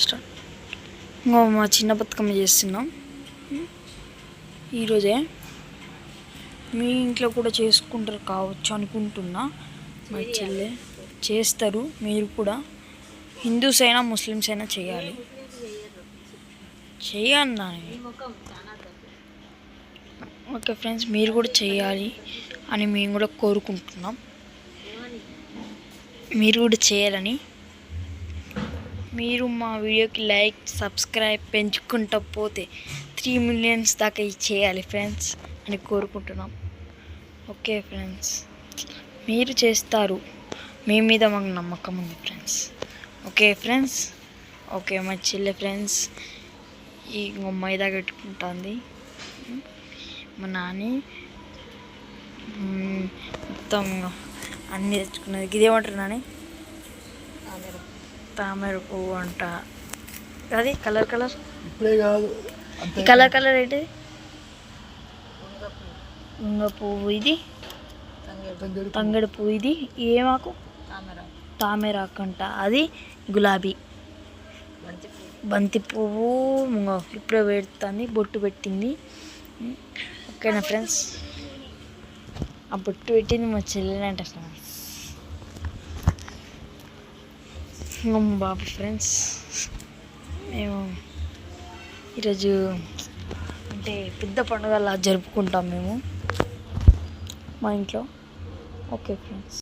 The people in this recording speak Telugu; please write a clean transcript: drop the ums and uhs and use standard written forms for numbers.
స్టార్ట్. ఇంకో మా చిన్న బతుకమ్మ చేస్తున్నాం ఈరోజే. మీ ఇంట్లో కూడా చేసుకుంటారు కావచ్చు అనుకుంటున్నా. మా చెల్లె చేస్తారు, మీరు కూడా. హిందూస్ అయినా ముస్లిమ్స్ అయినా చేయాలి. చెయ్యన్నా. ఓకే ఫ్రెండ్స్, మీరు కూడా చేయాలి అని మేము కూడా కోరుకుంటున్నాం. మీరు కూడా చేయాలని. మీరు మా వీడియోకి లైక్ సబ్స్క్రైబ్ పెంచుకుంటూ పోతే 3 million దాకా చేయాలి ఫ్రెండ్స్ అని కోరుకుంటున్నాం. ఓకే ఫ్రెండ్స్, మీరు చేస్తారు, మీ మీద మాకు నమ్మకం ఉంది ఫ్రెండ్స్. Okay friends. ఓకే మా చెల్లె ఫ్రెండ్స్ ఈ మైదా పెట్టుకుంటుంది. మా నాని మొత్తం అన్నీ తెచ్చుకున్నది. ఇదేమంటారు నాని? తామర పువ్వు అంట. అది కలర్ ఇప్పుడే కాదు, కలర్ ఏంటిది? ముంగ పువ్వు. ఇది తంగడి పువ్వు. ఇది ఏమాకు? తామరాకు అంట. అది గులాబీ. బంతి పువ్వు ఇప్పుడే పెడుతుంది, బొట్టు పెట్టింది. ఓకేనా ఫ్రెండ్స్? ఆ బొట్టు పెట్టింది మా చెల్లెనంట ఫ్రెండ్స్. బాబు ఫ్రెండ్స్, మేము ఈరోజు అంటే పెద్ద పండుగలా జరుపుకుంటాం మేము మా ఇంట్లో. Okay friends.